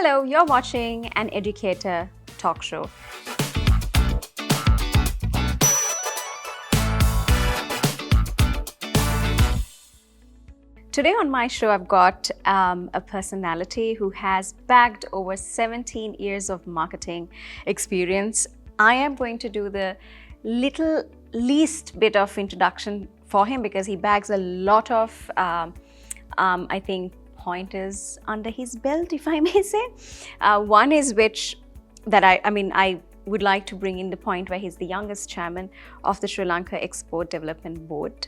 Hello, you're watching an Educator talk show. Today on my show, I've got a personality who has bagged over 17 years of marketing experience. I am going to do the least bit of introduction for him because he bags a lot of, I think, pointers under his belt, if I may say. One is I would like to bring in the point where he's the youngest chairman of the Sri Lanka Export Development Board.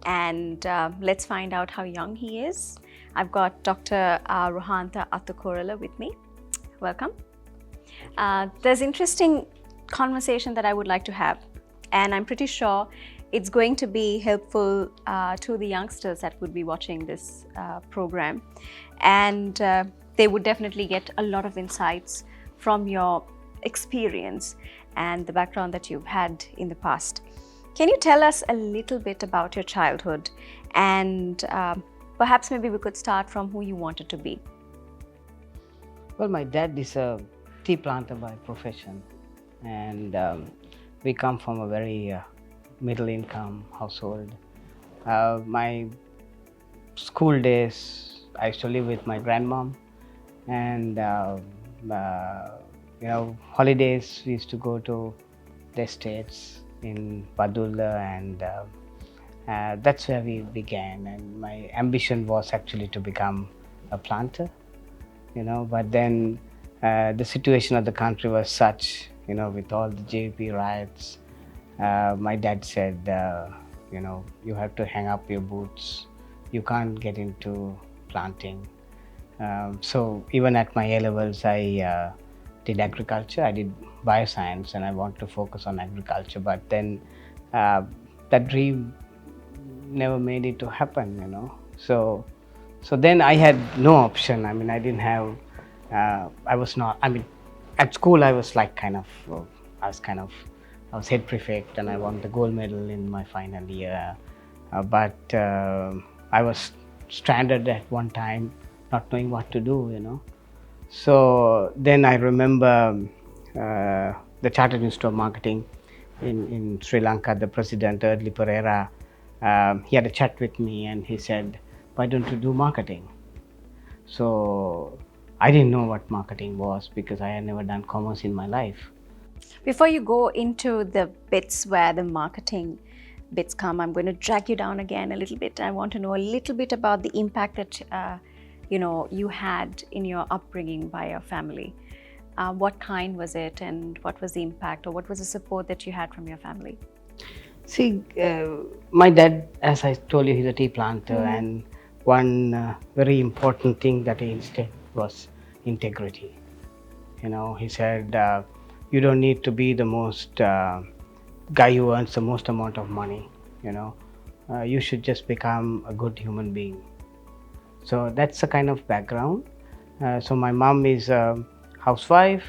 And let's find out how young he is. I've got Dr. Rohantha Athukorala with me. Welcome. There's interesting conversation that I would like to have, and I'm pretty sure it's going to be helpful to the youngsters that would be watching this program, and they would definitely get a lot of insights from your experience and the background that you've had in the past. Can you tell us a little bit about your childhood, and perhaps maybe we could start from who you wanted to be? Well, my dad is a tea planter by profession, and we come from a very middle income household. My school days, I used to live with my grandmom, and holidays we used to go to the estates in Padula, and that's where we began. And my ambition was actually to become a planter, but then the situation of the country was such, with all the JP riots, my dad said, you have to hang up your boots, you can't get into planting. So even at my A levels, I did agriculture. I did bioscience, and I want to focus on agriculture, but then that dream never made it to happen, so then I had no option. I didn't have at school I was like I was head prefect, and I won the gold medal in my final year, but I was stranded at one time, not knowing what to do. So then I remember the Chartered Institute of Marketing in Sri Lanka, the president, Eardley Pereira, he had a chat with me, and he said, why don't you do marketing? So I didn't know what marketing was because I had never done commerce in my life. Before you go into the bits where the marketing bits come, I'm going to drag you down again a little bit. I want to know a little bit about the impact that you had in your upbringing by your family. What kind was it, and what was the impact, or what was the support that you had from your family? See, my dad, as I told you, he's a tea planter, and one very important thing that he instilled was integrity. He said, you don't need to be the most guy who earns the most amount of money. You should just become a good human being. So that's the kind of background. So my mom is a housewife,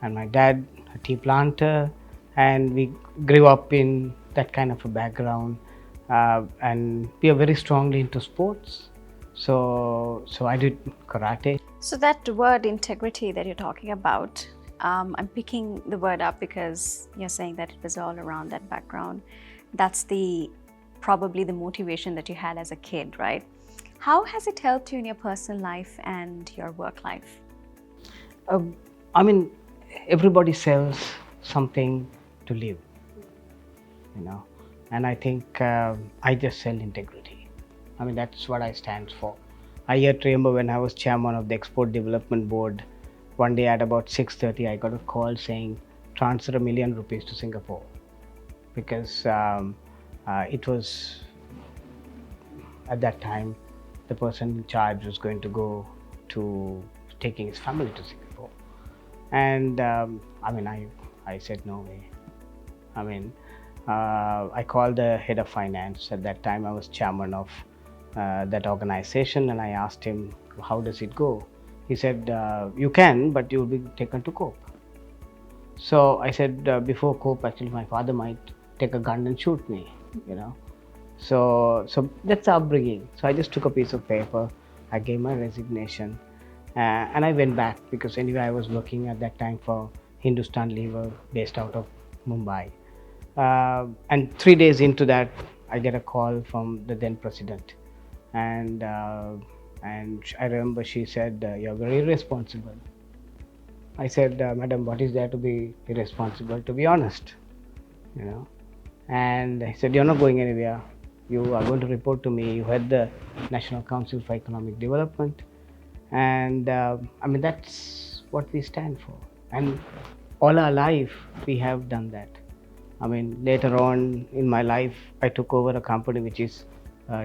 and my dad a tea planter, and we grew up in that kind of a background, and we are very strongly into sports. So I did karate. So that word integrity that you're talking about, I'm picking the word up because you're saying that it was all around that background. That's probably the motivation that you had as a kid, right? How has it helped you in your personal life and your work life? Everybody sells something to live, and I think I just sell integrity. That's what I stand for. I yet remember when I was chairman of the Export Development Board, one day at about 6:30, I got a call saying, transfer ₹1 million to Singapore, because it was, at that time, the person in charge was going to go to taking his family to Singapore. And I said, no way. I called the head of finance. At that time, I was chairman of that organization, and I asked him, how does it go? He said, you can, but you'll be taken to court. So I said, before court, actually, my father might take a gun and shoot me, So that's the upbringing. So I just took a piece of paper, I gave my resignation, And I went back because anyway I was working at that time for Hindustan Lever based out of Mumbai. And 3 days into that, I get a call from the then president, and I remember she said, "You're very irresponsible." I said, "Madam, what is there to be irresponsible? To be honest, you know." And he said, "You're not going anywhere. You are going to report to me. You head the National Council for Economic Development." And I mean, that's what we stand for. And all our life, we have done that. I mean, later on in my life, I took over a company which is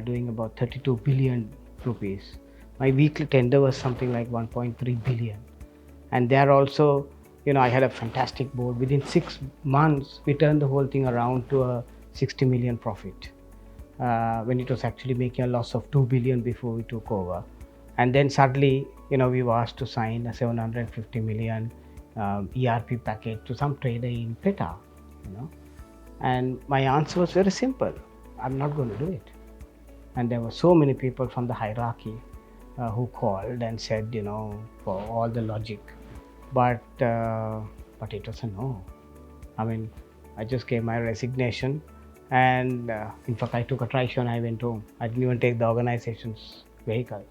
doing about 32 billion rupees. My weekly tender was something like 1.3 billion. And there also, I had a fantastic board. Within 6 months, we turned the whole thing around to a 60 million profit, when it was actually making a loss of 2 billion before we took over. And then suddenly, we were asked to sign a 750 million ERP package to some trader in PETA, And my answer was very simple: I'm not going to do it. And there were so many people from the hierarchy who called and said, for all the logic. But it was a no. I mean, I just gave my resignation, and in fact, I took a trishaw and I went home. I didn't even take the organization's vehicle.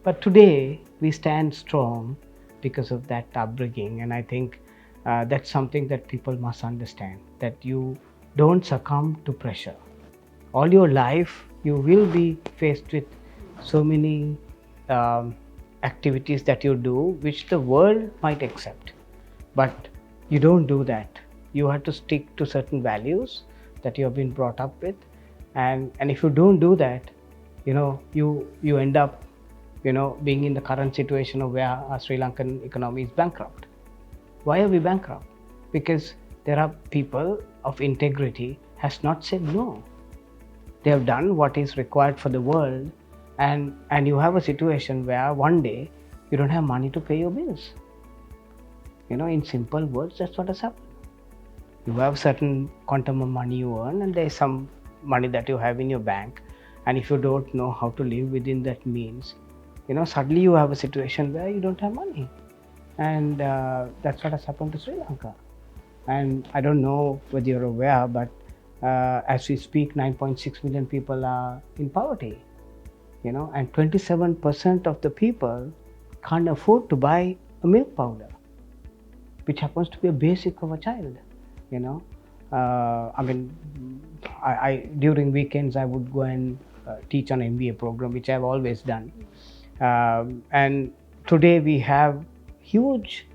But today we stand strong because of that upbringing, and I think that's something that people must understand, that you don't succumb to pressure. All your life you will be faced with so many activities that you do which the world might accept, but you don't do that. You have to stick to certain values that you have been brought up with, and if you don't do that, you end up being in the current situation of where our Sri Lankan economy is bankrupt. Why are we bankrupt? Because there are people of integrity has not said no. They have done what is required for the world, and you have a situation where one day you don't have money to pay your bills. In simple words, that's what has happened. You have certain quantum of money you earn, and there is some money that you have in your bank, and if you don't know how to live within that means, suddenly you have a situation where you don't have money. And that's what has happened to Sri Lanka. And I don't know whether you're aware, but as we speak, 9.6 million people are in poverty, and 27% of the people can't afford to buy a milk powder, which happens to be a basic of a child. I mean, I during weekends I would go and teach on MBA program, which I've always done. And today we have huge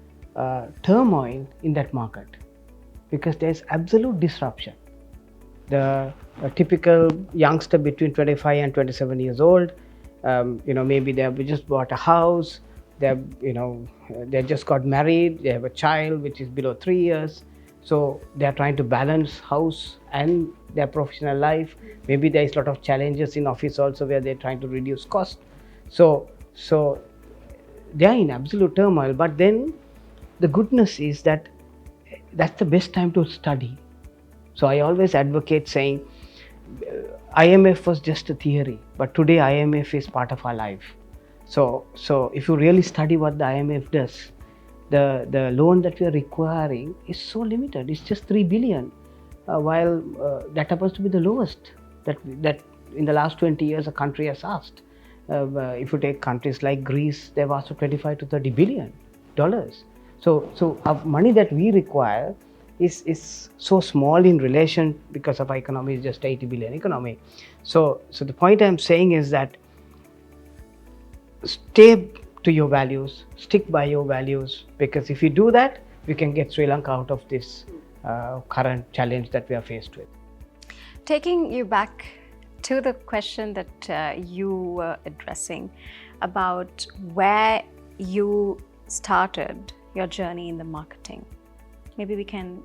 turmoil in that market because there's absolute disruption. The typical youngster between 25 and 27 years old, maybe they have just bought a house, they just got married, they have a child which is below 3 years, so they are trying to balance house and their professional life. Maybe there is a lot of challenges in office also where they're trying to reduce cost. So they are in absolute turmoil. But then the goodness is that that's the best time to study. So I always advocate saying IMF was just a theory, but today IMF is part of our life. So if you really study what the IMF does, the loan that we are requiring is so limited. It's just 3 billion, while that happens to be the lowest that in the last 20 years a country has asked. If you take countries like Greece, they've asked for 25 to 30 billion dollars. So our money that we require is so small in relation, because of our economy is just 80 billion economy. So the point I'm saying is that stay to your values, stick by your values, because if you do that, we can get Sri Lanka out of this current challenge that we are faced with. Taking you back to the question that you were addressing about where you started your journey in the marketing, maybe we can,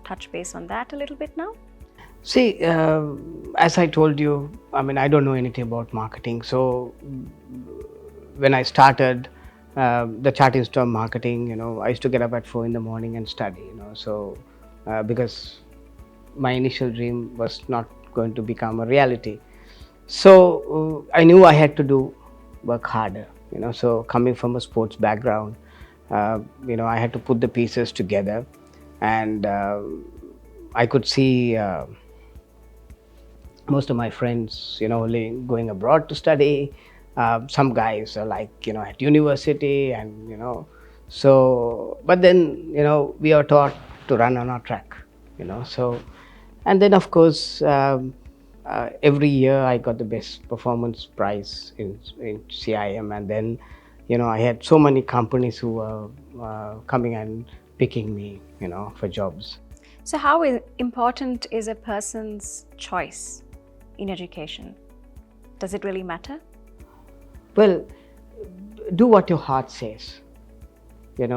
touch base on that a little bit now. See, as I told you, I mean, I don't know anything about marketing. So when I started the Chart Institute of Marketing, I used to get up at 4 in the morning and study, so because my initial dream was not going to become a reality. So I knew I had to do work harder. So coming from a sports background, I had to put the pieces together, and I could see most of my friends, going abroad to study. Some guys are like, at university, and so. But then, we are taught to run on our track, So, and then of course, every year I got the best performance prize in CIM, and then, I had so many companies who were coming and picking me, for jobs. So, how important is a person's choice in education? Does it really matter? Well, do what your heart says. It's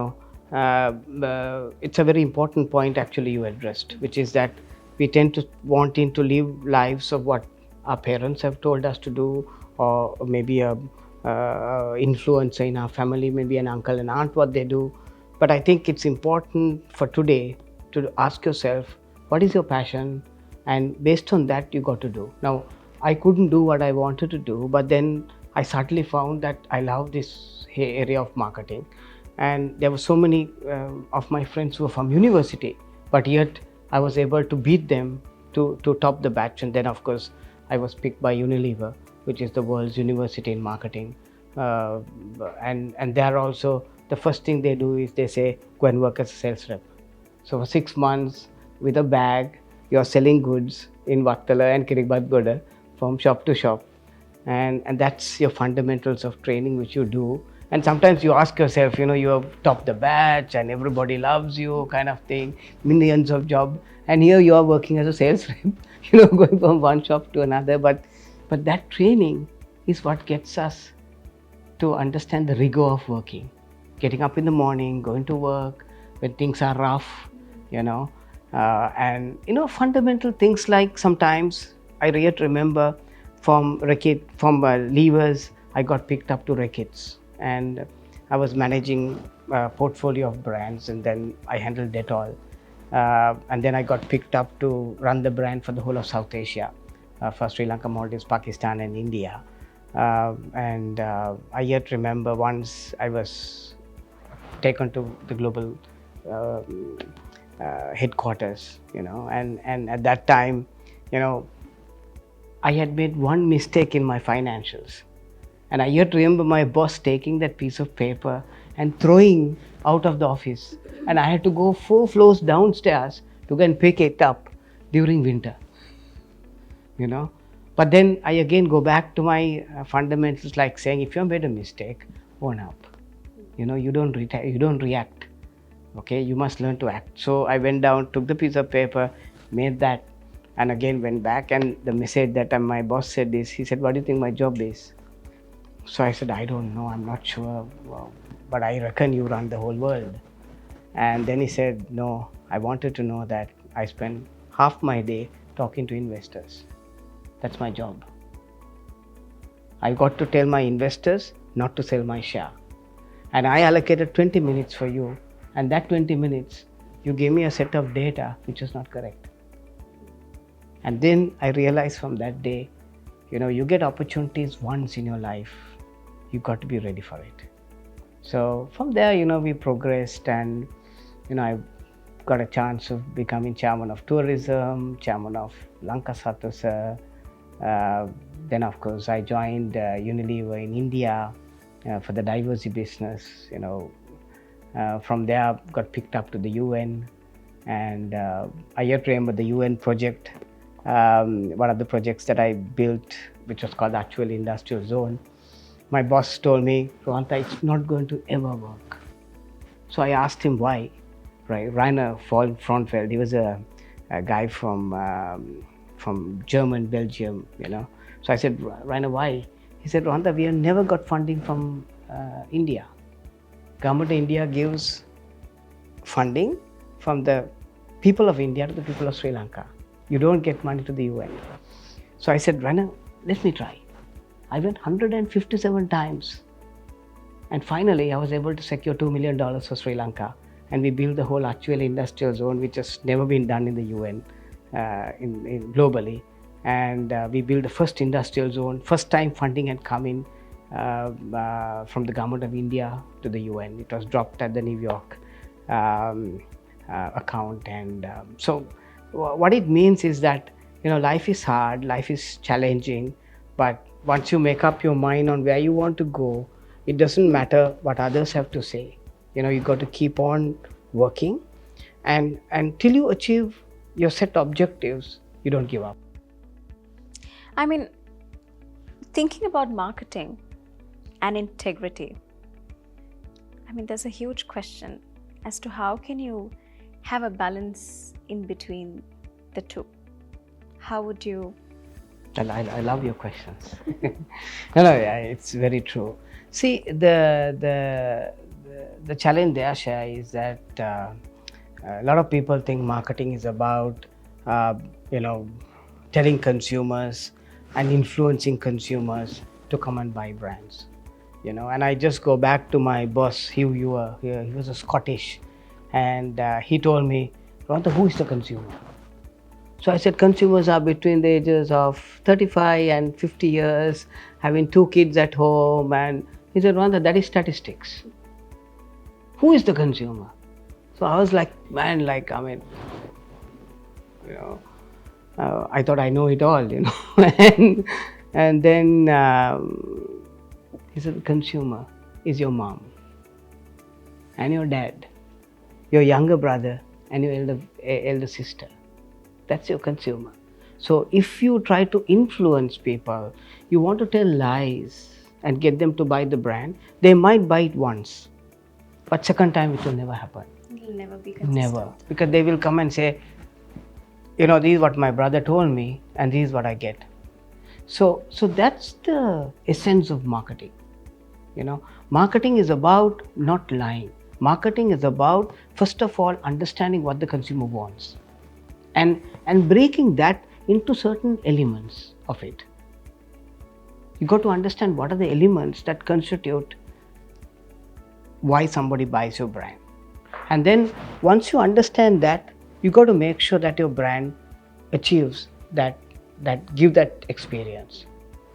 a very important point actually you addressed, which is that we tend to wanting to live lives of what our parents have told us to do, or maybe a influencer in our family, maybe an uncle and aunt, what they do. But I think it's important for today to ask yourself, what is your passion, and based on that you got to do. Now, I couldn't do what I wanted to do, but then I certainly found that I love this area of marketing, and there were so many of my friends who were from university, but yet I was able to beat them to top the batch. And then of course I was picked by Unilever, which is the world's university in marketing, and there also the first thing they do is they say, go and work as a sales rep. So for 6 months with a bag, you're selling goods in Vattala and Kiribati from shop to shop, and that's your fundamentals of training which you do. And sometimes you ask yourself, you have topped the batch and everybody loves you, kind of thing, millions of jobs, and here you are working as a sales rep, going from one shop to another. But that training is what gets us to understand the rigor of working, getting up in the morning, going to work when things are rough, and fundamental things like sometimes I yet remember from levers I got picked up to rackets, and I was managing a portfolio of brands, and then I handled Dettol, and then I got picked up to run the brand for the whole of South Asia, for Sri Lanka, Maldives, Pakistan and India. And I yet remember once I was taken to the global headquarters, and at that time, I had made one mistake in my financials. And I yet remember my boss taking that piece of paper and throwing out of the office. And I had to go 4 floors downstairs to go and pick it up during winter, But then I again go back to my fundamentals, like saying, if you have made a mistake, own up. You don't react. Okay, you must learn to act. So I went down, took the piece of paper, made that, and again went back. And the message that my boss said is, he said, what do you think my job is? So I said, I don't know, I'm not sure, but I reckon you run the whole world. And then he said, no, I wanted to know that I spend half my day talking to investors. That's my job. I got to tell my investors not to sell my share. And I allocated 20 minutes for you, and that 20 minutes, you gave me a set of data which was not correct. And then I realized from that day, you get opportunities once in your life, you got to be ready for it. So from there, we progressed, and I got a chance of becoming chairman of tourism, chairman of Lanka Sathosa. Then of course I joined Unilever in India for the diversity business. From there got picked up to the UN, and I yet remember the UN project. One of the projects that I built, which was called the Actual Industrial Zone, my boss told me, Rohantha, it's not going to ever work. So I asked him why. Right, Rainer Frontfeld, he was a guy from German, Belgium, So I said, Rainer, why? He said, Rohantha, we have never got funding from India. Government of India gives funding from the people of India to the people of Sri Lanka. You don't get money to the UN. So I said, Rainer, let me try. I went 157 times. And finally, I was able to secure $2 million for Sri Lanka. And we built the whole actual industrial zone, which has never been done in the UN, globally. And we built the first industrial zone. First time funding had come in from the government of India to the UN. It was dropped at the New York account, and so what it means is that life is hard, life is challenging, but once you make up your mind on where you want to go, it doesn't matter what others have to say. You got to keep on working, and until you achieve your set objectives, you don't give up. I mean, thinking about marketing and integrity, I mean, there's a huge question as to how can you have a balance in between the two. How would you? Well, I love your questions. No, yeah, it's very true. See, the challenge there, Shah, is that a lot of people think marketing is about telling consumers and influencing consumers to come and buy brands. And I just go back to my boss, he was a Scottish, and he told me, Rohantha, who is the consumer? So I said, consumers are between the ages of 35 and 50 years, having 2 kids at home. And he said, Rohantha, that is statistics. Who is the consumer? So I was like, man, I thought I know it all, and then he said, the consumer is your mom and your dad, your younger brother and your elder sister. That's your consumer. So if you try to influence people, you want to tell lies and get them to buy the brand, they might buy it once, but second time it will never happen. It will never be consistent. Never, because they will come and say, this is what my brother told me and this is what I get. So that's the essence of marketing. Marketing is about not lying. Marketing is about, first of all, understanding what the consumer wants and breaking that into certain elements of it. You got to understand what are the elements that constitute why somebody buys your brand. And then once you understand that, you got to make sure that your brand achieves that give that experience.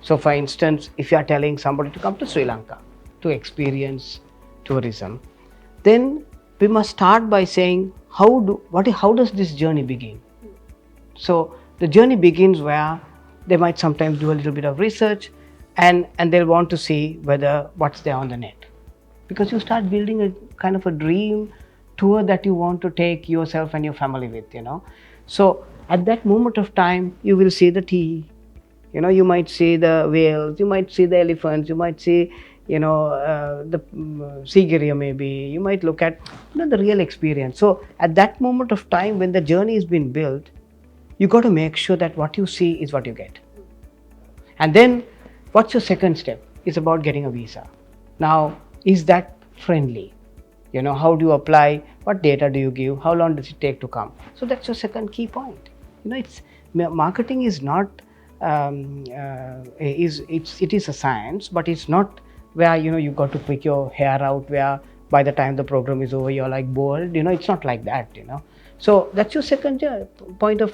So for instance, if you are telling somebody to come to Sri Lanka to experience tourism, then we must start by saying, how does this journey begin? So the journey begins where they might sometimes do a little bit of research and they'll want to see what's there on the net. Because you start building a kind of a dream tour that you want to take yourself and your family with, So at that moment of time, you will see the tea, you might see the whales, you might see the elephants, you might see, the Sigiriya maybe, you might look at the real experience. So at that moment of time when the journey has been built, you got to make sure that what you see is what you get. And then what's your second step? It's about getting a visa. Now, is that friendly? How do you apply? What data do you give? How long does it take to come? So that's your second key point. Marketing is not it is a science, but it's not where you got to pick your hair out where by the time the program is over you're like bored. It's not like that. So that's your second point of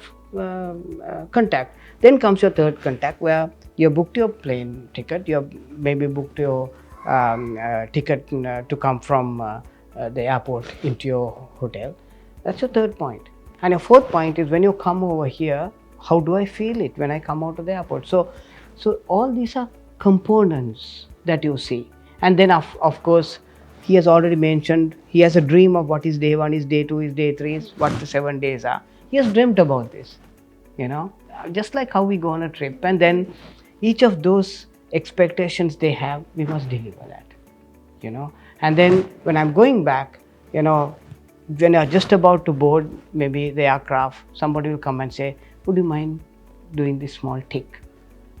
contact. Then comes your third contact where you booked your plane ticket, you have maybe booked your ticket to come from the airport into your hotel. That's your third point. And your fourth point is when you come over here, how do I feel it when I come out of the airport? So all these are components that you see. And then of course, he has already mentioned, he has a dream of what is day 1, is day 2, is day 3, is what the 7 days are. He has dreamt about this, just like how we go on a trip. And then each of those expectations they have, we must deliver that, And then when I'm going back, when you're just about to board maybe the aircraft, somebody will come and say, would you mind doing this small tick?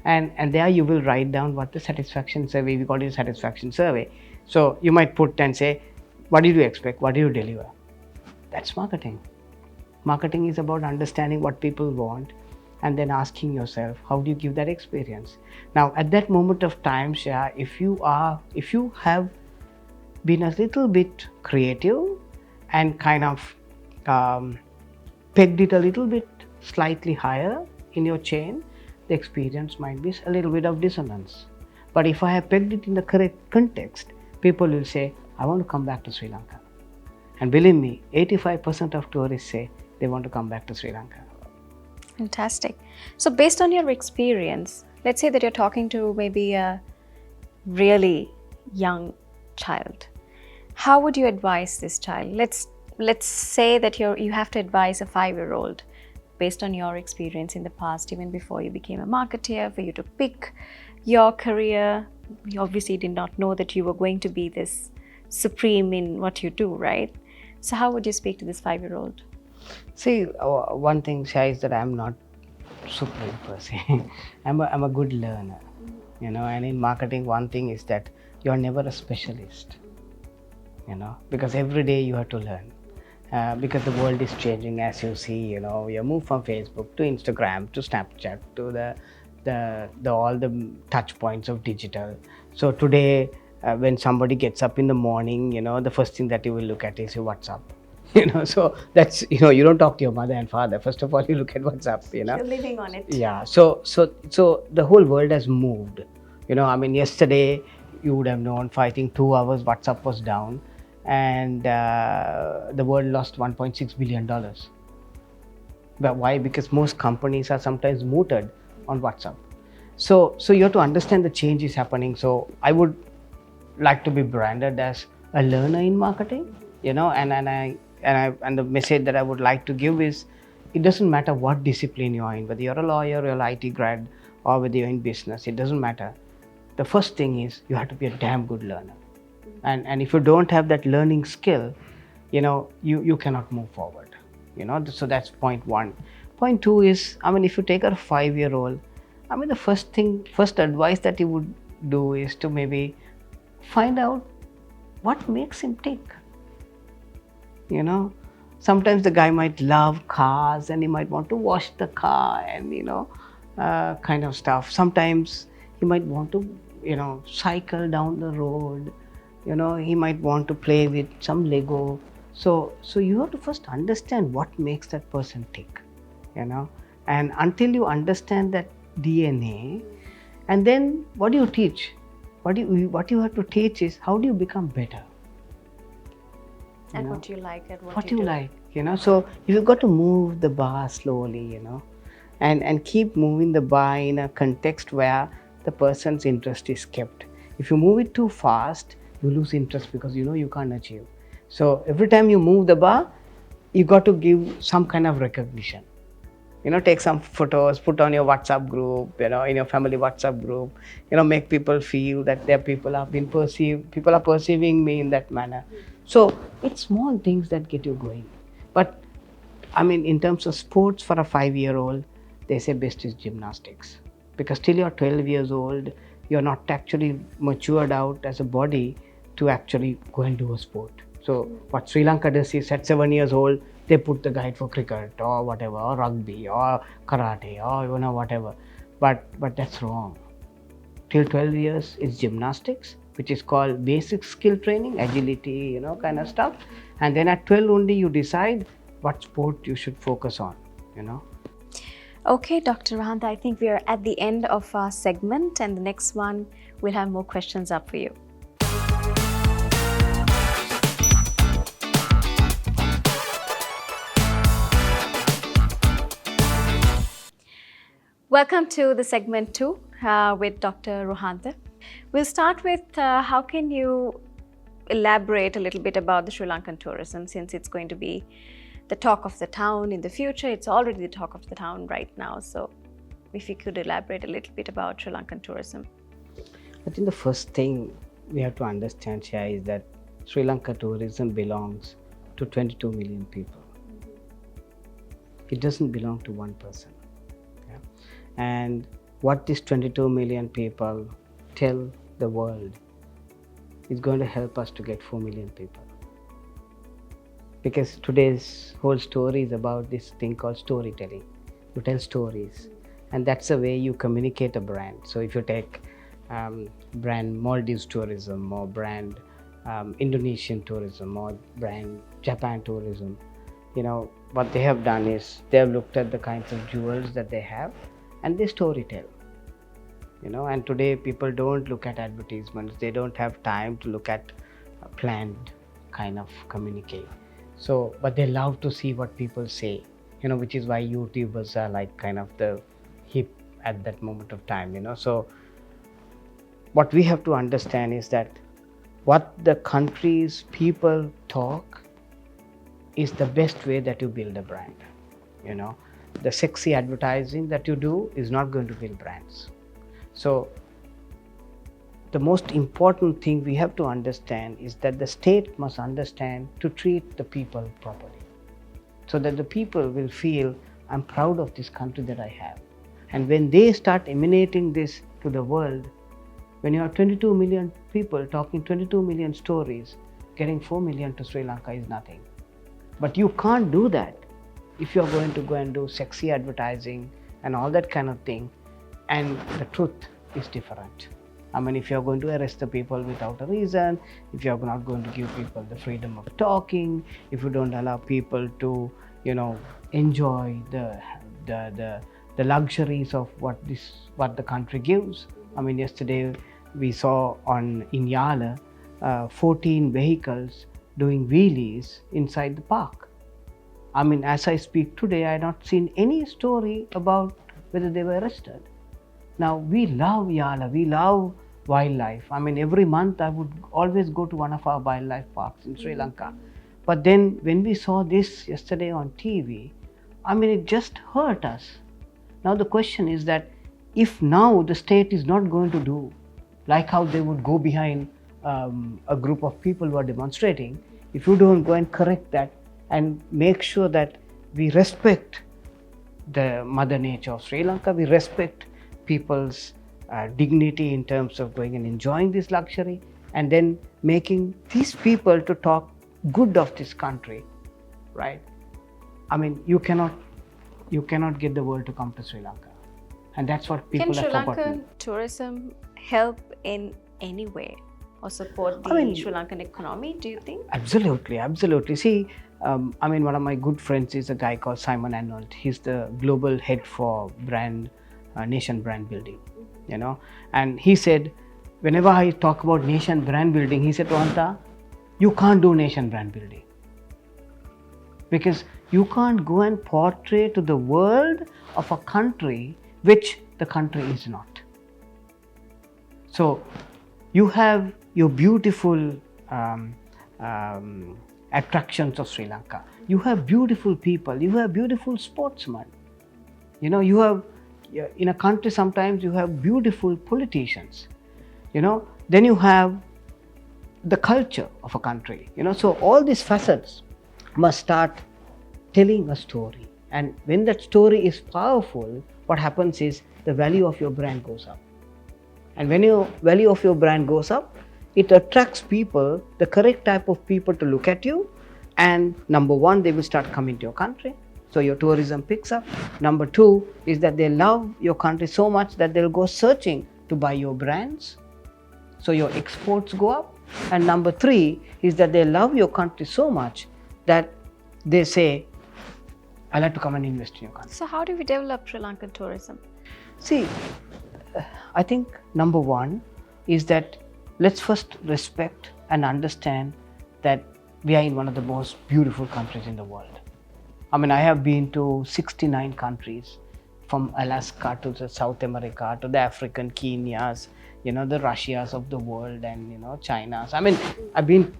And there you will write down what the satisfaction survey, we call it a satisfaction survey. So you might put and say, what did you expect? What did you deliver? That's marketing. Marketing is about understanding what people want and then asking yourself, how do you give that experience? Now, at that moment of time, Shah, if you have been a little bit creative and kind of pegged it a little bit slightly higher in your chain, the experience might be a little bit of dissonance. But if I have pegged it in the correct context, people will say, I want to come back to Sri Lanka. And believe me, 85% of tourists say they want to come back to Sri Lanka. Fantastic. So based on your experience, let's say that you're talking to maybe a really young child. How would you advise this child? Let's say that you have to advise a 5-year-old based on your experience in the past, even before you became a marketer, for you to pick your career. You obviously did not know that you were going to be this supreme in what you do, right? So how would you speak to this 5-year-old? See, one thing, Shai, is that I'm not supreme per se. I'm a good learner, and in marketing, one thing is that you're never a specialist, because every day you have to learn. Because the world is changing, as you see, you move from Facebook to Instagram to Snapchat to the all the touch points of digital. So today, when somebody gets up in the morning, the first thing that you will look at is your WhatsApp. So that's, you don't talk to your mother and father. First of all, you look at WhatsApp. You're living on it. Yeah. So the whole world has moved. Yesterday you would have known, for I think 2 hours, WhatsApp was down, and the world lost $1.6 billion. But why? Because most companies are sometimes mooted on WhatsApp. So you have to understand the change is happening. So I would like to be branded as a learner in marketing, and the message that I would like to give is, it doesn't matter what discipline you are in, whether you're a lawyer or an IT grad, or whether you're in business, it doesn't matter. The first thing is you have to be a damn good learner. And if you don't have that learning skill, you cannot move forward. So that's point one. Point two is, if you take a 5-year-old, the first advice that you would do is to maybe find out what makes him tick. Sometimes the guy might love cars and he might want to wash the car and kind of stuff. Sometimes he might want to cycle down the road. He might want to play with some Lego. So you have to first understand what makes that person tick, and until you understand that DNA, and then what do you teach? What you have to teach is, how do you become better? And what you like and what you like, so you've got to move the bar slowly, and keep moving the bar in a context where the person's interest is kept. If you move it too fast, you lose interest, because you can't achieve. So every time you move the bar, you got to give some kind of recognition. Take some photos, put on your WhatsApp group, in your family WhatsApp group, make people feel that people are perceiving me in that manner. So it's small things that get you going. But in terms of sports, for a 5-year-old, they say best is gymnastics, because till you're 12 years old, you're not actually matured out as a body to actually go and do a sport. So what Sri Lanka does is, at 7 years old, they put the guide for cricket or whatever, or rugby or karate or whatever. But that's wrong. Till 12 years is gymnastics, which is called basic skill training, agility, kind of stuff. And then at 12 only you decide what sport you should focus on, Okay, Dr. Rohantha, I think we are at the end of our segment, and the next one we'll have more questions up for you. Welcome to the segment 2 with Dr. Rohantha. We'll start with how can you elaborate a little bit about the Sri Lankan tourism, since it's going to be the talk of the town in the future. It's already the talk of the town right now. So if you could elaborate a little bit about Sri Lankan tourism. I think the first thing we have to understand, Shia, is that Sri Lanka tourism belongs to 22 million people. It doesn't belong to one person. Yeah? And what these 22 million people tell the world is going to help us to get 4 million people. Because today's whole story is about this thing called storytelling. You tell stories, and that's the way you communicate a brand. So if you take brand Maldives tourism, or brand Indonesian tourism, or brand Japan tourism, what they have done is they have looked at the kinds of jewels that they have, and they storytell. And today people don't look at advertisements, they don't have time to look at a planned kind of communicate. So but they love to see what people say, which is why YouTubers are like kind of the hip at that moment of time. So what we have to understand is that what the country's people talk is the best way that you build a brand. The sexy advertising that you do is not going to build brands. So the most important thing we have to understand is that the state must understand to treat the people properly, so that the people will feel, I'm proud of this country that I have. And when they start emanating this to the world, when you have 22 million people talking 22 million stories, getting 4 million to Sri Lanka is nothing. But you can't do that if you're going to go and do sexy advertising and all that kind of thing, and the truth is different. If you're going to arrest the people without a reason, if you're not going to give people the freedom of talking, if you don't allow people to, enjoy the luxuries of what the country gives. Yesterday we saw in Yala 14 vehicles doing wheelies inside the park. As I speak today, I have not seen any story about whether they were arrested. Now, we love Yala, we love wildlife. Every month I would always go to one of our wildlife parks in Sri Lanka. But then when we saw this yesterday on TV, it just hurt us. Now the question is that if now the state is not going to do like how they would go behind a group of people who are demonstrating, if you don't go and correct that and make sure that we respect the mother nature of Sri Lanka, we respect people's dignity in terms of going and enjoying this luxury, and then making these people to talk good of this country, right? You cannot get the world to come to Sri Lanka, and that's what people have forgotten. Can Sri Lankan tourism help in any way or support the Sri Lankan economy, do you think? Absolutely. See, one of my good friends is a guy called Simon Arnold. He's the global head for nation brand building, and he said, whenever I talk about nation brand building, he said, Rohantha, you can't do nation brand building because you can't go and portray to the world of a country which the country is not. So you have your beautiful attractions of Sri Lanka. You have beautiful people. You have beautiful sportsmen. You have, in a country sometimes you have beautiful politicians. Then you have the culture of a country. So all these facets must start telling a story. And when that story is powerful, what happens is the value of your brand goes up. And when your value of your brand goes up, it attracts people, the correct type of people to look at you. And number one, they will start coming to your country. So your tourism picks up. Number two is that they love your country so much that they'll go searching to buy your brands. So your exports go up. And number three is that they love your country so much that they say, I'd like to come and invest in your country. So how do we develop Sri Lankan tourism? See, I think number one is that let's first respect and understand that we are in one of the most beautiful countries in the world. I have been to 69 countries, from Alaska to the South America to the African Kenyas, the Russias of the world, and China's. I've been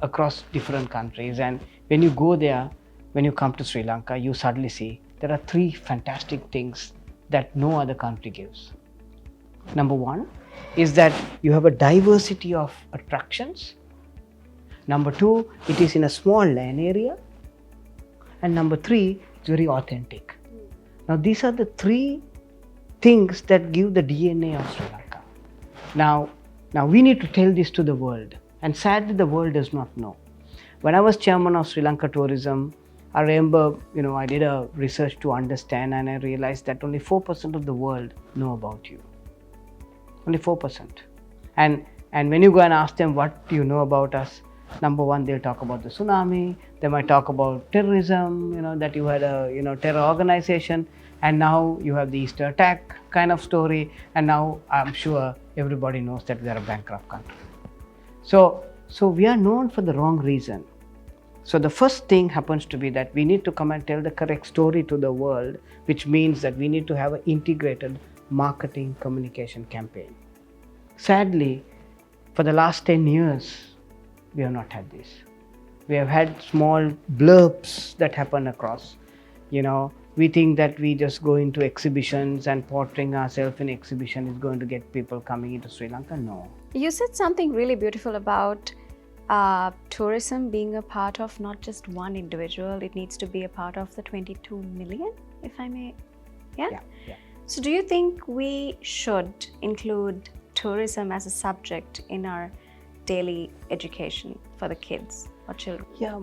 across different countries, and when you go there, when you come to Sri Lanka, you suddenly see there are three fantastic things that no other country gives. Number one is that you have a diversity of attractions. Number two, it is in a small land area. And number three, it's very authentic. Now these are the three things that give the DNA of Sri Lanka. Now we need to tell this to the world, and sadly the world does not know. When I was chairman of Sri Lanka Tourism, I remember, I did a research to understand, and I realized that only 4% of the world know about you. Only 4%. And when you go and ask them, what do you know about us? Number one, they'll talk about the tsunami. They might talk about terrorism, that you had a, terror organization, and now you have the Easter attack kind of story, and now I'm sure everybody knows that we are a bankrupt country. So we are known for the wrong reason. So the first thing happens to be that we need to come and tell the correct story to the world, which means that we need to have an integrated marketing communication campaign. Sadly, for the last 10 years, we have not had this. We have had small blurbs that happen across. We think that we just go into exhibitions and portraying ourselves in exhibition is going to get people coming into Sri Lanka. No. You said something really beautiful about tourism being a part of not just one individual. It needs to be a part of the 22 million, if I may. Yeah? Yeah. So do you think we should include tourism as a subject in our daily education for the kids or children? Yeah,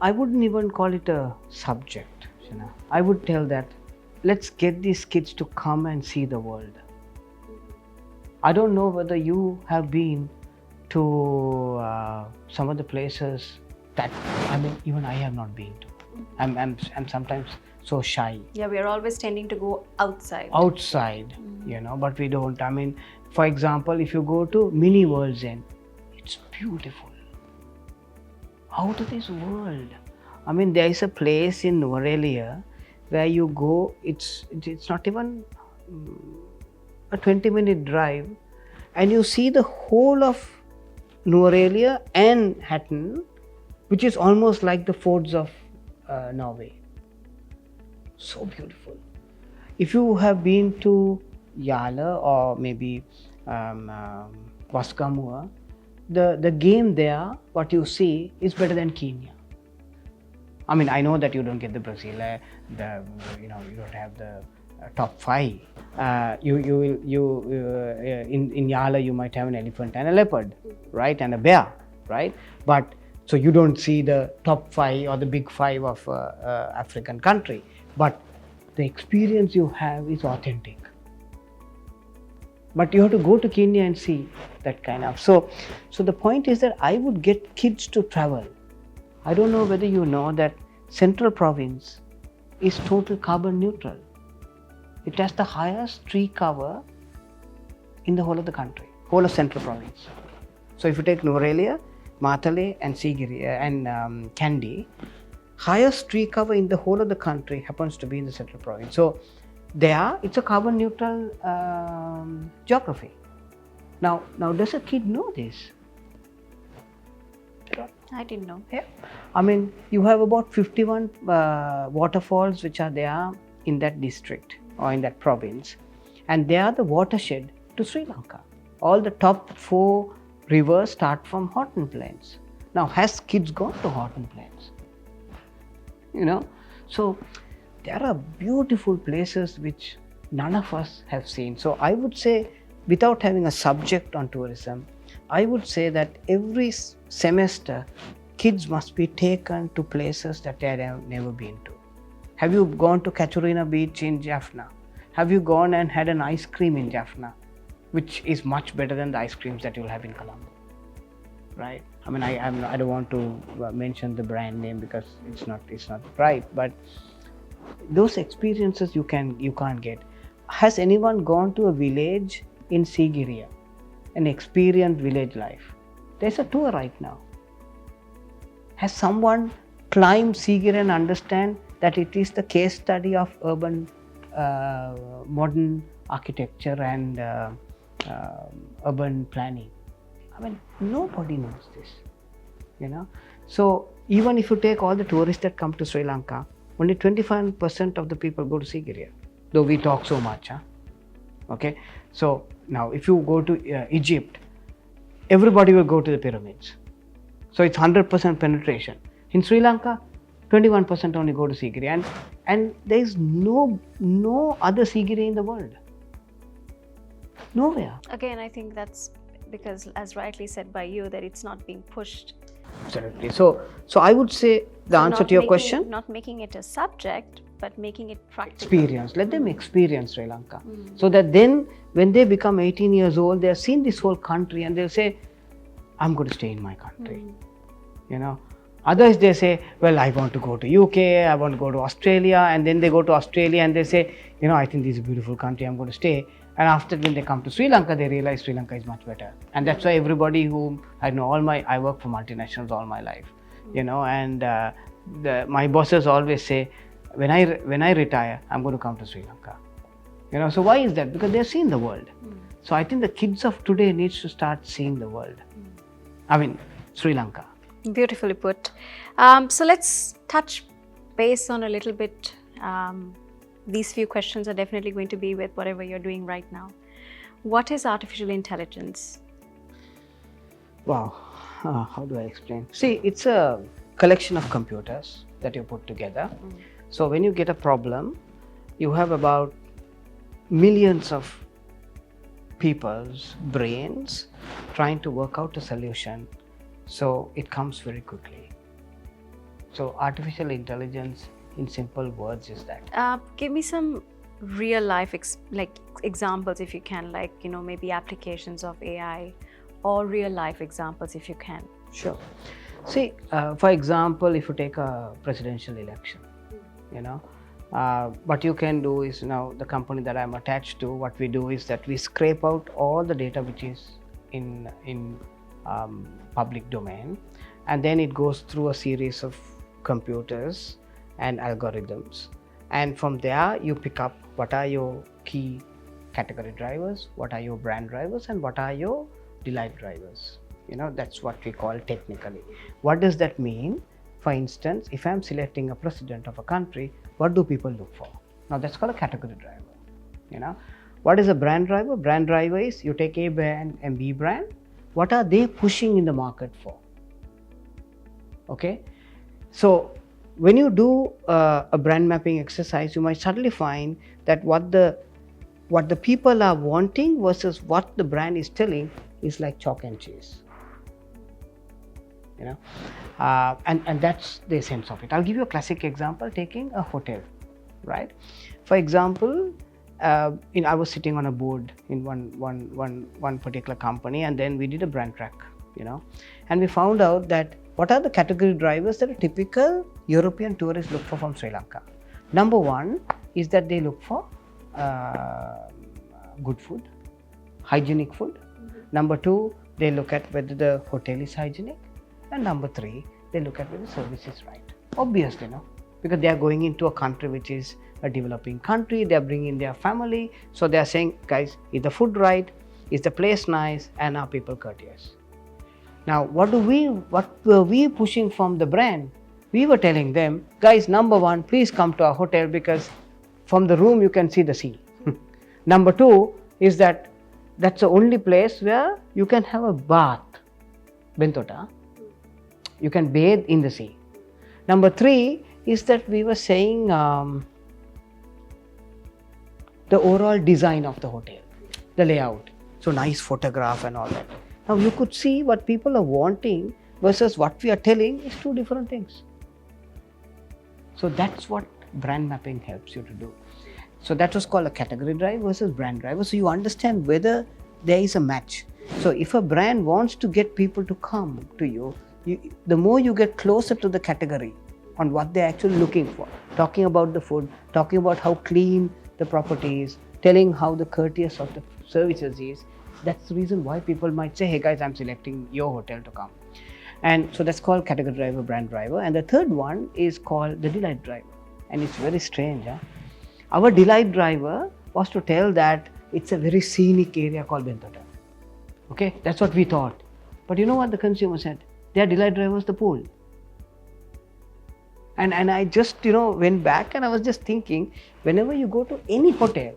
I wouldn't even call it a subject. I would tell that let's get these kids to come and see the world. I don't know whether you have been to some of the places that even I have not been to. I'm sometimes so shy. Yeah, we are always tending to go outside. But we don't. For example, if you go to Mini World's End, it's beautiful. Out of this world. There is a place in Norelia where you go, it's not even a 20-minute drive, and you see the whole of Norelia and Hatton, which is almost like the forts of Norway. So beautiful. If you have been to Yala or maybe Waskamua, the game there, what you see, is better than Kenya. I know that you don't get the Brazil, you don't have the top 5. In Yala you might have an elephant and a leopard, right, and a bear, right? But so you don't see the top 5 or the big 5 of African country, but the experience you have is authentic. But you have to go to Kenya and see that kind of. So the point is that I would get kids to travel. I don't know whether you know that Central Province is total carbon neutral. It has the highest tree cover in the whole of the country, whole of Central Province. So if you take Norelia, Matale and Sigiri and Kandy, highest tree cover in the whole of the country happens to be in the Central Province. So it's a carbon neutral geography. Now does a kid know this? I didn't know. Yeah. You have about 51 waterfalls which are there in that district or in that province, and they are the watershed to Sri Lanka. All the top 4 rivers start from Horton Plains. Now, has kids gone to Horton Plains? So there are beautiful places which none of us have seen. So I would say, without having a subject on tourism, I would say that every semester kids must be taken to places that they have never been to. Have you gone to Kachurina Beach in Jaffna? Have you gone and had an ice cream in Jaffna, which is much better than the ice creams that you'll have in Colombo, right? I don't want to mention the brand name because it's not right, but those experiences you can't get. Has anyone gone to a village in Sigiriya and experienced village life? There's a tour right now. Has someone climbed Sigiriya and understand that it is the case study of urban modern architecture and urban planning? Nobody knows this, So even if you take all the tourists that come to Sri Lanka, only 25% of the people go to Sigiriya, though we talk so much. Okay, so now if you go to Egypt, everybody will go to the pyramids. So it's 100% penetration. In Sri Lanka, 21% only go to Sigiriya, and there is no other Sigiriya in the world. Nowhere. Again, I think that's because, as rightly said by you, that it's not being pushed. Absolutely. So I would say the answer to your question. Not making it a subject, but making it practical. Experience. Let them experience Sri Lanka. So that then when they become 18 years old, they have seen this whole country and they'll say, I'm going to stay in my country. you know. Others, they say, well, I want to go to UK, I want to go to Australia, and then they go to Australia and they say, I think this is a beautiful country, I'm going to stay. And after, when they come to Sri Lanka, they realize Sri Lanka is much better. And that's why everybody whom I know, I work for multinationals all my life, and my bosses always say, when I retire, I'm going to come to Sri Lanka. So why is that? Because they've seen the world. So I think the kids of today needs to start seeing the world. I mean, Sri Lanka. Beautifully put. So let's touch base on a little bit. These few questions are definitely going to be with whatever you're doing right now. What is artificial intelligence? Wow. How do I explain? See, it's a collection of computers that you put together. So when you get a problem, you have about millions of people's brains trying to work out a solution. So it comes very quickly. So artificial intelligence, in simple words, is that. Give me some real life examples if you can, maybe applications of AI or real life examples if you can. Sure. See, for example, if you take a presidential election, what you can do is, now the company that I'm attached to, what we do is that we scrape out all the data which is in public domain, and then it goes through a series of computers and algorithms, and from there you pick up what are your key category drivers, what are your brand drivers, and what are your delight drivers. That's what we call technically. What does that mean? For instance, if I'm selecting a president of a country, what do people look for? Now that's called a category driver. What is a brand driver? Brand driver is you take A brand and B brand. What are they pushing in the market for? Okay. So when you do a brand mapping exercise, you might suddenly find that what the people are wanting versus what the brand is telling is like chalk and cheese. And that's the essence of it. I'll give you a classic example, taking a hotel, right? For example, I was sitting on a board in one particular company, and then we did a brand track, and we found out that what are the category drivers that a typical European tourist look for from Sri Lanka. Number one is that they look for good food, hygienic food. Number two, they look at whether the hotel is hygienic. And number three, they look at whether the service is right. Obviously, because they are going into a country which is a developing country, they are bringing their family. So they are saying, guys, is the food right? Is the place nice? And are people courteous? Now, what were we pushing from the brand? We were telling them, guys, number one, please come to our hotel because from the room you can see the sea. Number two is that's the only place where you can have a bath, bentota. You can bathe in the sea. Number three is that we were saying the overall design of the hotel, the layout. So nice photograph and all that. Now you could see what people are wanting versus what we are telling is two different things. So that's what brand mapping helps you to do. So that was called a category drive versus brand driver. So you understand whether there is a match. So if a brand wants to get people to come to you, the more you get closer to the category on what they're actually looking for, talking about the food, talking about how clean the property is, telling how the courteous of the services is, that's the reason why people might say, hey guys, I'm selecting your hotel to come. And so that's called category driver, brand driver. And the third one is called the delight driver. And it's very strange. Our delight driver was to tell that it's a very scenic area called Bentota. Okay, that's what we thought. But you know what the consumer said? Their delight driver was the pool. And I just, went back and I was just thinking, whenever you go to any hotel,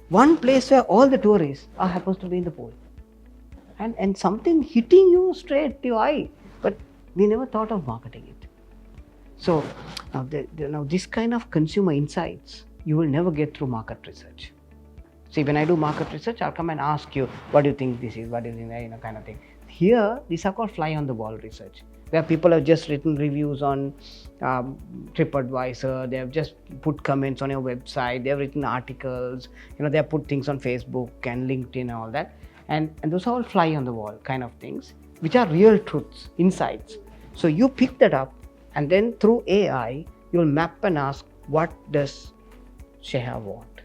one place where all the tourists are happens to be in the pool. And something hitting you straight to your eye. But we never thought of marketing it. So now this kind of consumer insights, you will never get through market research. See, when I do market research, I'll come and ask you, what do you think this is, what do you think, kind of thing. Here, these are called fly on the wall research, where people have just written reviews on TripAdvisor, they have just put comments on your website, they have written articles, they have put things on Facebook and LinkedIn and all that. And those are all fly on the wall kind of things, which are real truths, insights. So you pick that up, and then through AI, you'll map and ask, what does Sheha want?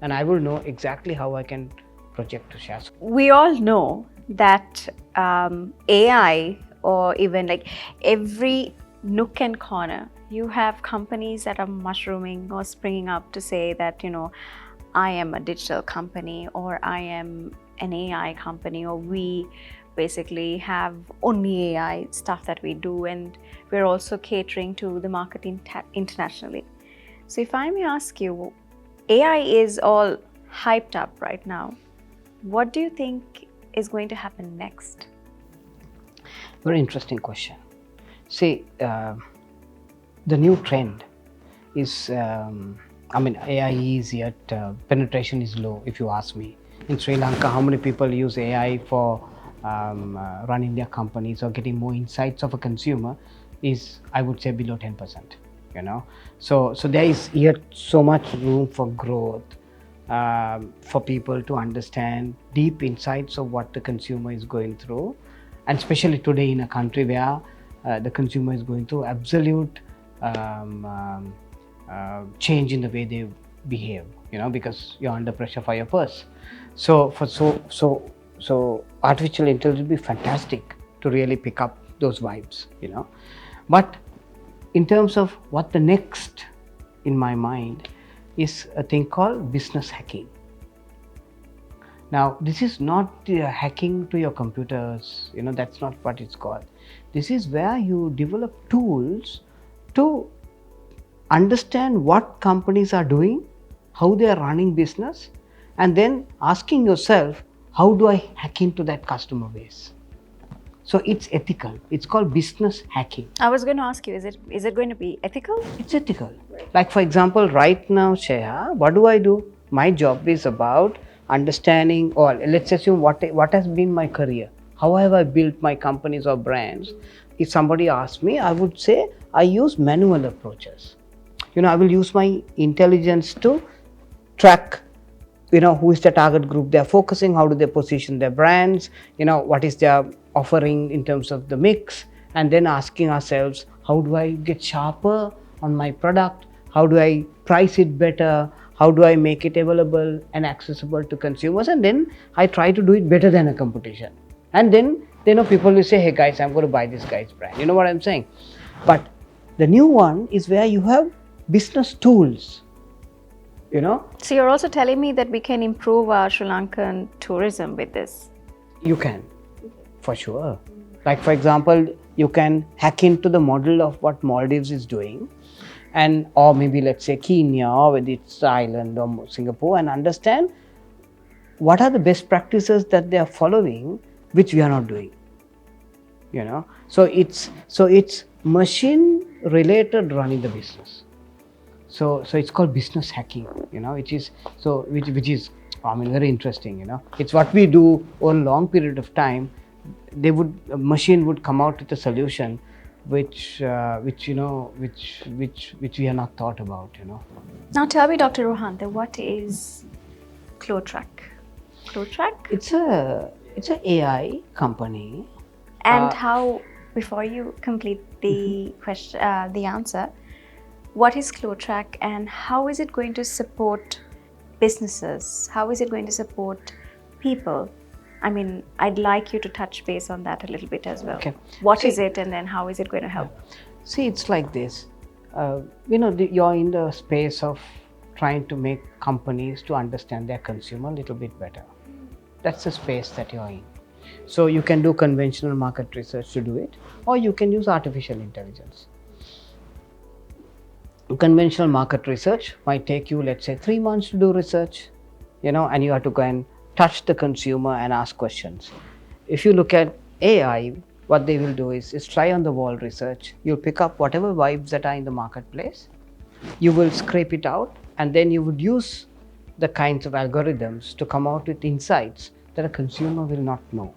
And I will know exactly how I can project to Sheha. We all know that AI, or even like every nook and corner, you have companies that are mushrooming or springing up to say that, I am a digital company, or I am an AI company, or we basically have only AI stuff that we do, and we're also catering to the market internationally. So if I may ask you, AI is all hyped up right now. What do you think is going to happen next? Very interesting question. See, the new trend is, AI is yet, penetration is low, if you ask me. In Sri Lanka, how many people use AI for running their companies or getting more insights of a consumer is, I would say, below 10%. So there is yet so much room for growth, for people to understand deep insights of what the consumer is going through, and especially today in a country where the consumer is going through absolute change in the way they behave, because you're under pressure for your purse. So artificial intelligence will be fantastic to really pick up those vibes, But in terms of what the next in my mind is a thing called business hacking. Now, this is not hacking to your computers, that's not what it's called. This is where you develop tools to understand what companies are doing, how they are running business, and then asking yourself, how do I hack into that customer base? So it's ethical. It's called business hacking. I was going to ask you, is it going to be ethical? It's ethical. Like, for example, right now, Sheha, what do? My job is about understanding, or let's assume what has been my career. How have I built my companies or brands? If somebody asks me, I would say I use manual approaches. I will use my intelligence to track, who is the target group they're focusing, how do they position their brands, what is their offering in terms of the mix, and then asking ourselves, how do I get sharper on my product? How do I price it better? How do I make it available and accessible to consumers? And then I try to do it better than a competition. And then, people will say, hey guys, I'm going to buy this guy's brand. You know what I'm saying? But the new one is where you have business tools. So you're also telling me that we can improve our Sri Lankan tourism with this? You can, for sure. Like, for example, you can hack into the model of what Maldives is doing, or maybe let's say Kenya, or whether it's Thailand or Singapore, and understand what are the best practices that they are following, which we are not doing. So it's machine related running the business. So it's called business hacking, which is very interesting. It's what we do over a long period of time. A machine would come out with a solution which we have not thought about. Now tell me, Dr. Rohantha, what is Clootrack? Clootrack? It's an AI company. And how, before you complete the question, the answer, what is Clootrack and how is it going to support businesses? How is it going to support people? I mean, I'd like you to touch base on that a little bit as well. Okay. What is it, and then how is it going to help? See, it's like this. You're in the space of trying to make companies to understand their consumer a little bit better. That's the space that you're in. So you can do conventional market research to do it, or you can use artificial intelligence. Conventional market research might take you, let's say, 3 months to do research, and you have to go and touch the consumer and ask questions. If you look at AI, what they will do is try on the wall research. You'll pick up whatever vibes that are in the marketplace, you will scrape it out, and then you would use the kinds of algorithms to come out with insights that a consumer will not know,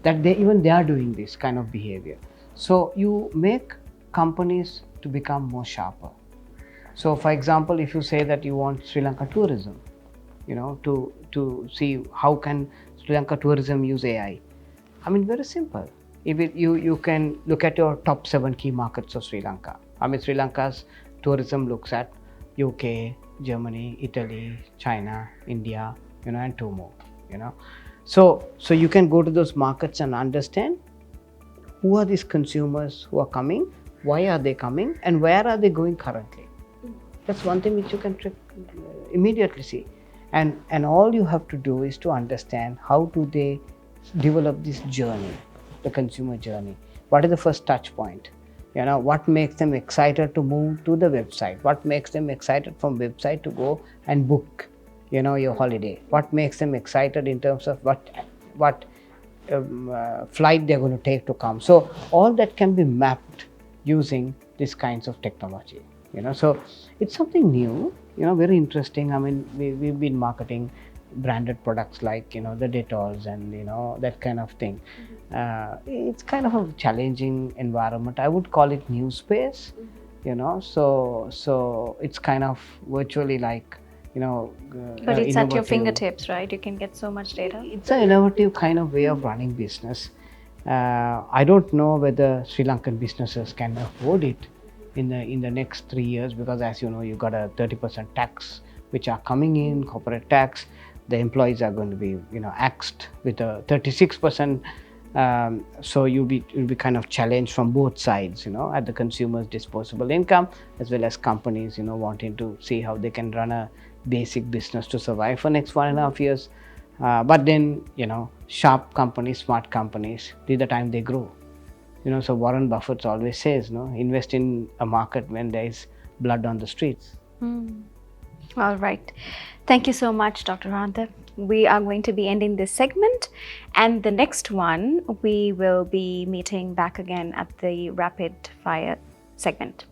that they are doing this kind of behavior. So you make companies to become more sharper. So, for example, if you say that you want Sri Lanka Tourism, to see how can Sri Lanka Tourism use AI. I mean, very simple. Even you can look at your top 7 key markets of Sri Lanka. I mean, Sri Lanka's tourism looks at UK, Germany, Italy, China, India, and 2 more. So you can go to those markets and understand who are these consumers who are coming, why are they coming, and where are they going currently. That's one thing which you can immediately see. And all you have to do is to understand how do they develop this journey, the consumer journey. What is the first touch point? What makes them excited to move to the website? What makes them excited from website to go and book, your holiday? What makes them excited in terms of what flight they're going to take to come? So all that can be mapped using these kinds of technology. So it's something new, very interesting. I mean, we've been marketing branded products like the Dettol's and that kind of thing. It's kind of a challenging environment. I would call it new space. So it's kind of virtually like but it's at your fingertips, right? You can get so much data. It's an innovative kind of way of running business. I don't know whether Sri Lankan businesses can afford it in the next 3 years, because as you know, you got a 30% tax which are coming in, corporate tax. The employees are going to be axed with a 36%. So you'll be kind of challenged from both sides, at the consumer's disposable income as well as companies wanting to see how they can run a basic business to survive for next 1.5 years. But then sharp companies, smart companies, till the time they grow. So Warren Buffett always says, invest in a market when there is blood on the streets. All right. Thank you so much, Dr. Rohantha. We are going to be ending this segment, and the next one we will be meeting back again at the rapid fire segment.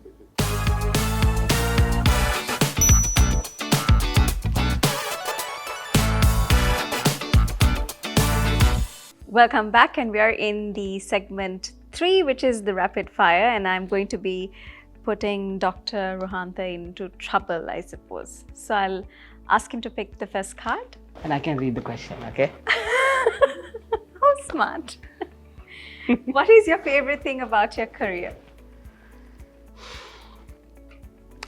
Welcome back, and we are in the segment 3, which is the rapid fire, and I'm going to be putting Dr. Rohantha into trouble, I suppose. So I'll ask him to pick the first card. And I can read the question, okay? How smart. What is your favorite thing about your career?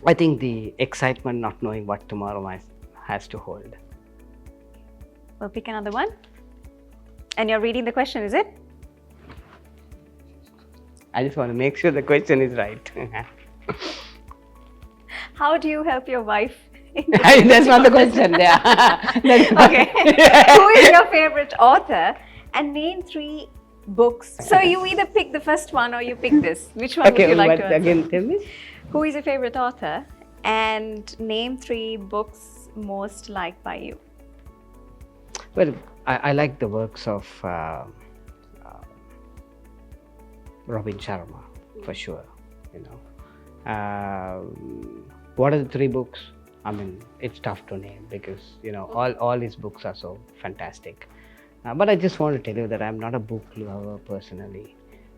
I think the excitement not knowing what tomorrow has to hold. We'll pick another one. And you're reading the question, is it? I just want to make sure the question is right. How do you help your wife? That's not the question. Okay. Who is your favorite author? And name 3 books. So you either pick the first one or you pick this. Which one would you like to answer? Again, tell me. Who is your favorite author? And name 3 books most liked by you. Well, I like the works of Robin Sharma, for sure. What are the 3 books? I mean, it's tough to name because all his books are so fantastic. But I just want to tell you that I'm not a book lover personally.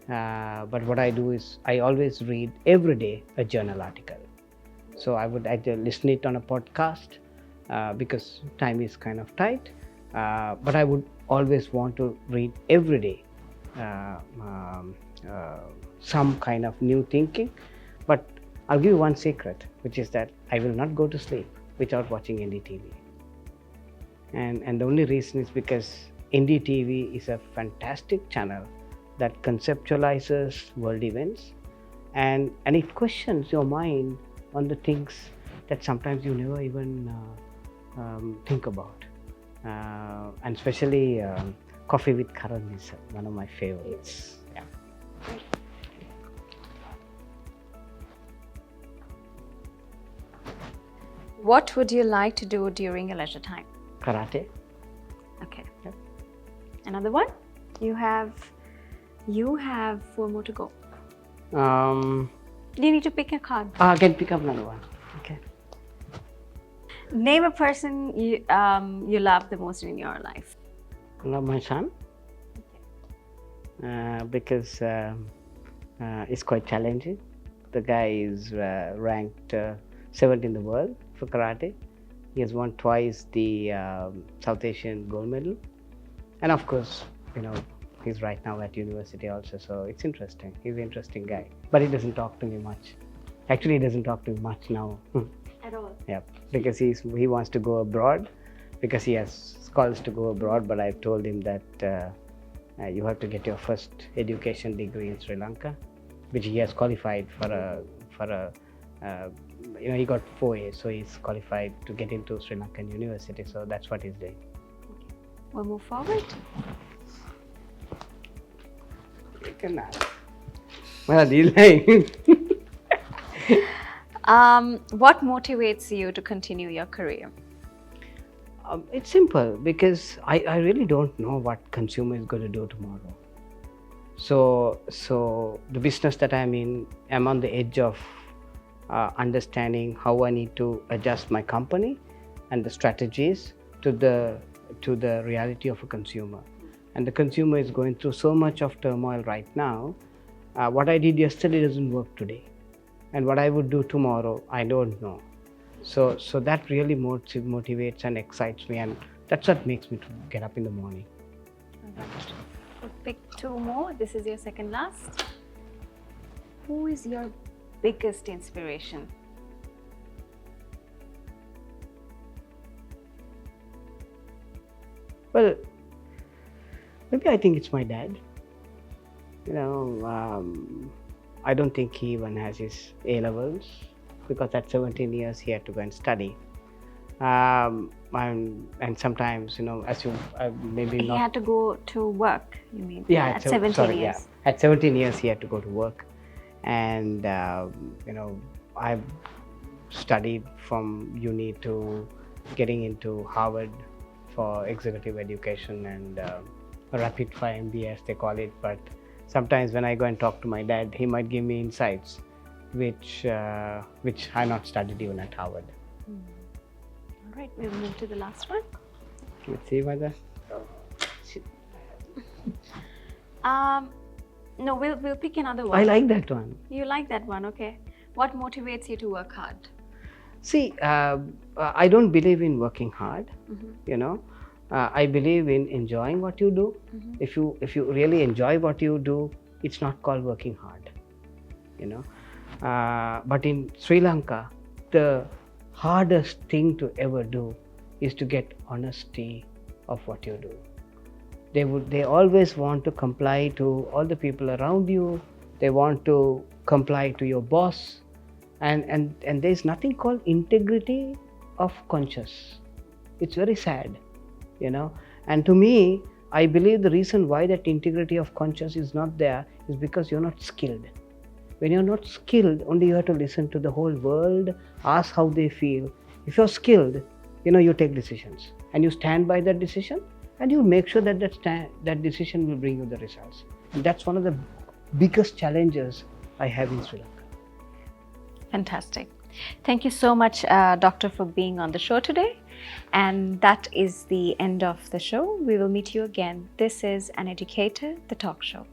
But what I do is I always read every day a journal article. So I would either listen it on a podcast because time is kind of tight. But I would always want to read every day some kind of new thinking. But I'll give you one secret, which is that I will not go to sleep without watching NDTV. And the only reason is because NDTV is a fantastic channel that conceptualizes world events and it questions your mind on the things that sometimes you never even think about. And especially Coffee with Karan is one of my favorites. Yeah. What would you like to do during your leisure time? Karate. Okay. Yep. Another one? You have 4 more to go. You need to pick a card. I can pick up another one. Okay. Name a person you love the most in your life. I love my son. Because it's quite challenging. The guy is ranked 7th in the world for karate. He has won twice the South Asian gold medal. And of course, He's right now at university also, so it's interesting. He's an interesting guy, but he doesn't talk to me much. Actually, he doesn't talk to me much now. At all? Yeah, because he wants to go abroad, because he has scholars to go abroad. But I've told him that you have to get your first education degree in Sri Lanka, which he has qualified for a he got 4 A's, so he's qualified to get into Sri Lankan university. So that's what he's doing. Okay. We'll move forward. What motivates you to continue your career? It's simple, because I really don't know what consumer is going to do tomorrow. So the business that I'm in, I'm on the edge of understanding how I need to adjust my company and the strategies to the reality of a consumer. And the consumer is going through so much of turmoil right now. What I did yesterday doesn't work today, and what I would do tomorrow, I don't know. So that really motivates and excites me, and that's what makes me to get up in the morning. We'll pick 2 more. This is your second last. Who is your biggest inspiration? Well, maybe I think it's my dad. I don't think he even has his A-levels, because at 17 years he had to go and study. And sometimes, as you maybe He not. had to go to work, you mean? Yeah, at 17 years. Yeah. At 17 years he had to go to work, and I studied from uni to getting into Harvard for executive education and rapid fire MBA, as they call it. But sometimes when I go and talk to my dad, he might give me insights which I not studied even at Harvard. All right, we'll move to the last one. Let's see whether. No, we'll pick another one. I like that one. You like that one, okay. What motivates you to work hard? See, I don't believe in working hard. I believe in enjoying what you do. If you really enjoy what you do, it's not called working hard. But in Sri Lanka, the hardest thing to ever do is to get honesty of what you do. They always want to comply to all the people around you. They want to comply to your boss, and there's nothing called integrity of conscience. It's very sad, And to me, I believe the reason why that integrity of conscience is not there is because you're not skilled. When you're not skilled, only you have to listen to the whole world, ask how they feel. If you're skilled, you take decisions, and you stand by that decision, and you make sure that that decision will bring you the results. And that's one of the biggest challenges I have in Sri Lanka. Fantastic. Thank you so much, Doctor, for being on the show today. And that is the end of the show. We will meet you again. This is An Educator, the talk show.